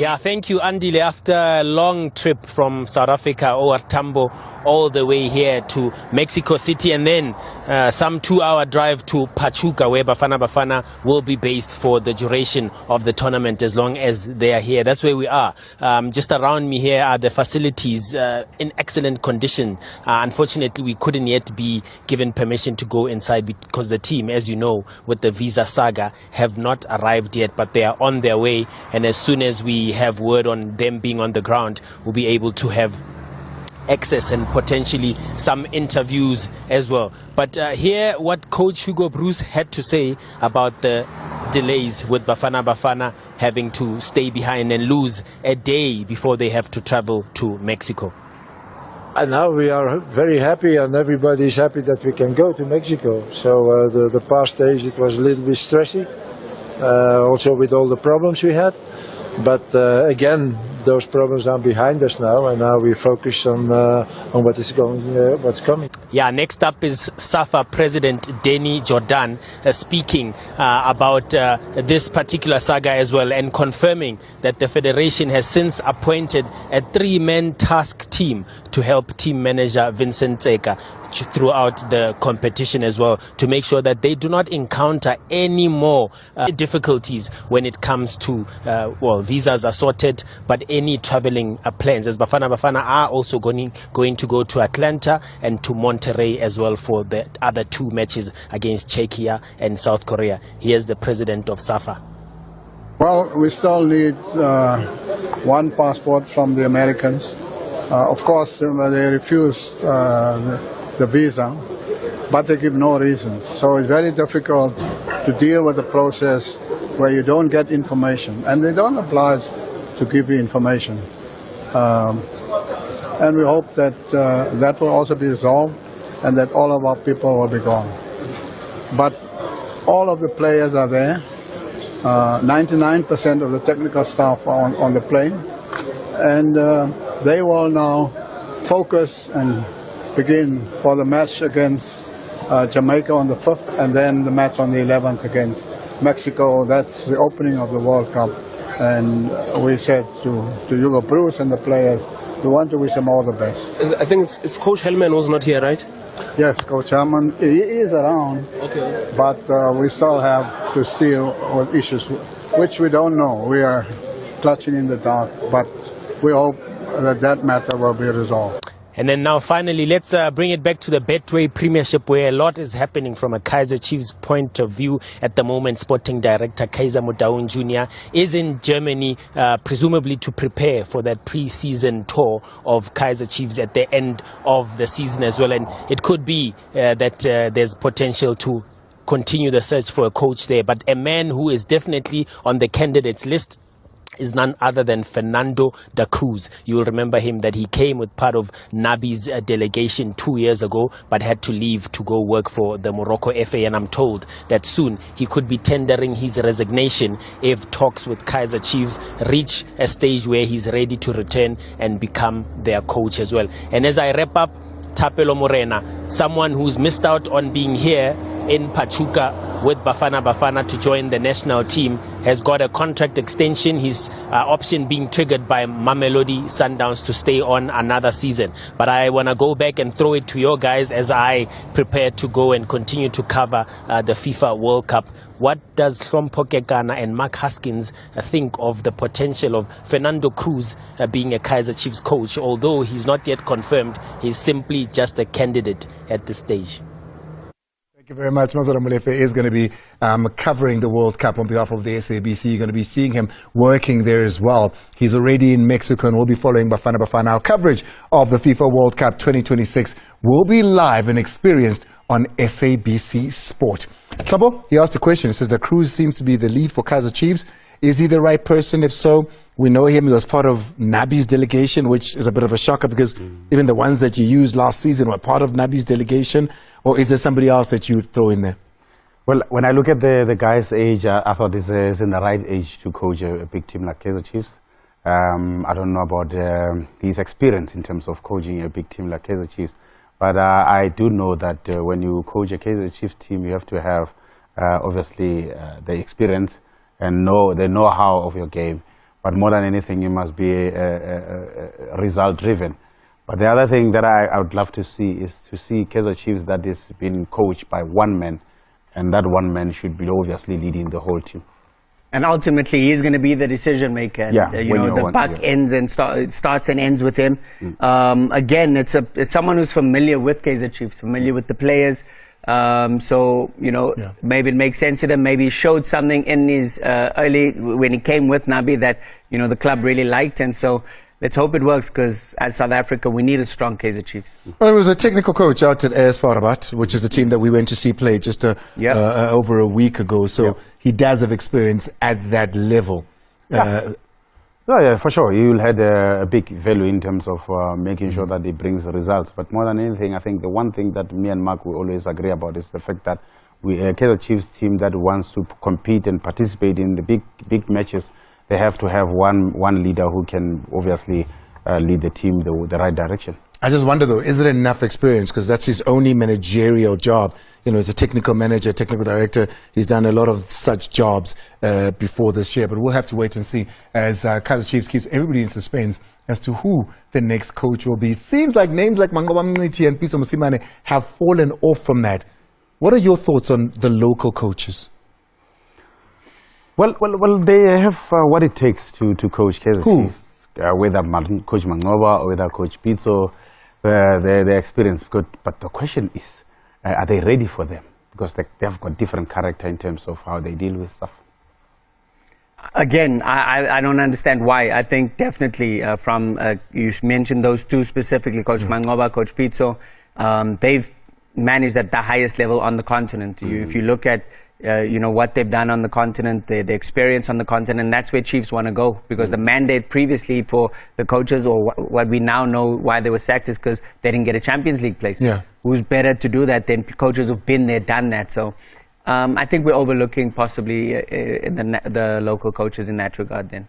Yeah, thank you, Andile. After a long trip from South Africa or Tambo all the way here to Mexico City, and then some 2-hour drive to Pachuca, where Bafana Bafana will be based for the duration of the tournament as long as they are here. That's where we are. Just around me here are the facilities in excellent condition. Unfortunately, we couldn't yet be given permission to go inside because the team, as you know, with the visa saga, have not arrived yet, but they are on their way. And as soon as we have word on them being on the ground, we'll be able to have access and potentially some interviews as well. But hear what Coach Hugo Bruce had to say about the delays with Bafana Bafana having to stay behind and lose a day before they have to travel to Mexico. And now we are very happy, and everybody is happy that we can go to Mexico. So the past days it was a little bit stressy, also with all the problems we had. But again, those problems are behind us now, and now we focus on what is what's coming. Yeah, next up is SAFA President Denny Jordan speaking about this particular saga as well, and confirming that the federation has since appointed a 3-man task team to help team manager Vincent Tseka throughout the competition as well, to make sure that they do not encounter any more difficulties when it comes to visas are sorted, but any traveling plans, as Bafana Bafana are also going to go to Atlanta and to Monterrey as well for the other 2 matches against Czechia and South Korea. Here's the president of SAFA. Well, we still need 1 passport from the Americans. Of course, they refused the visa, but they give no reasons. So it's very difficult to deal with the process where you don't get information, and they don't oblige to give you information. And we hope that that will also be resolved, and that all of our people will be gone. But all of the players are there. 99% of the technical staff are on the plane, and they will now focus and begin for the match against Jamaica on the 5th, and then the match on the 11th against Mexico. That's the opening of the World Cup. And we said to Hugo Bruce and the players, we want to wish them all the best. I think it's Coach Hellman was not here, right? Yes, Coach Hellman, he is around, okay, but we still have to see what issues, which we don't know. We are clutching in the dark, but we hope that matter will be resolved. And then now finally, let's bring it back to the Betway Premiership, where a lot is happening from a Kaizer Chiefs point of view. At the moment, sporting director Kaizer Motaung Jr. is in Germany, presumably to prepare for that pre-season tour of Kaizer Chiefs at the end of the season as well. And it could be that there's potential to continue the search for a coach there. But a man who is definitely on the candidates list is none other than Fernando da Cruz. You will remember him, that he came with part of Nabi's delegation 2 years ago, but had to leave to go work for the Morocco FA. And I'm told that soon he could be tendering his resignation if talks with Kaizer Chiefs reach a stage where he's ready to return and become their coach as well. And as I wrap up, Thaphelo Moren, someone who's missed out on being here in Pachuca with Bafana Bafana to join the national team, has got a contract extension, his option being triggered by Mamelodi Sundowns to stay on another season. But I want to go back and throw it to your guys as I prepare to go and continue to cover the FIFA World Cup. What does Hlompho Kekana and Mark Haskins think of the potential of Fernando Cruz being a Kaizer Chiefs coach? Although he's not yet confirmed, he's simply just a candidate at this stage. Thank you very much. Mazara Molefe is going to be covering the World Cup on behalf of the SABC. You're going to be seeing him working there as well. He's already in Mexico and will be following Bafana Bafana. Our coverage of the FIFA World Cup 2026 will be live and experienced on SABC Sport. Thabo, he asked a question. He says the Cruz seems to be the lead for Kaizer Chiefs. Is he the right person? If so, we know him. He was part of Nabi's delegation, which is a bit of a shocker because even the ones that you used last season were part of Nabi's delegation. Or is there somebody else that you throw in there? Well, when I look at the guy's age, I thought this is in the right age to coach a big team like Kaizer Chiefs. I don't know about his experience in terms of coaching a big team like Kaizer Chiefs. But I do know that when you coach a Kaizer Chiefs team, you have to have, obviously, the experience and the know-how of your game. But more than anything, you must be result-driven. But the other thing that I would love to see is to see Kaizer Chiefs that is being coached by one man, and that one man should be obviously leading the whole team. And ultimately, he's going to be the decision maker. And, Yeah, the buck ends and starts and ends with him. Again, it's someone who's familiar with Kaizer Chiefs, familiar with the players. Maybe it makes sense to them. Maybe he showed something in his early when he came with Nabi that the club really liked, and so. Let's hope it works, because as South Africa, we need a strong Kaizer Chiefs. Well, he was a technical coach out at AS FAR Rabat, which is the team that we went to see play just over a week ago. So he does have experience at that level. Yeah, for sure. He will have a big value in terms of making sure that he brings results. But more than anything, I think the one thing that me and Mark will always agree about is the fact that we Kaizer Chiefs team that wants to compete and participate in the big matches. They have to have one leader who can obviously lead the team the right direction. I just wonder though, is it enough experience? Because that's his only managerial job. As a technical manager, technical director, he's done a lot of such jobs before this year. But we'll have to wait and see as Kaizer Chiefs keeps everybody in suspense as to who the next coach will be. Seems like names like Mangoba Mngqithi and Pitso Mosimane have fallen off from that. What are your thoughts on the local coaches? Well, they have what it takes to coach Kaizer Chiefs, whether Coach Mangoba or whether Coach Pitso, their experience. But the question is, are they ready for them? Because they have got different character in terms of how they deal with stuff. Again, I don't understand why. I think definitely you mentioned those two specifically, Coach Mangoba, Coach Pitso, they've managed at the highest level on the continent. If you look at what they've done on the continent, the experience on the continent, that's where Chiefs want to go, because the mandate previously for the coaches, or what we now know why they were sacked, is because they didn't get a Champions League place. Who's better to do that than coaches who've been there, done that? So I think we're overlooking possibly the local coaches in that regard then.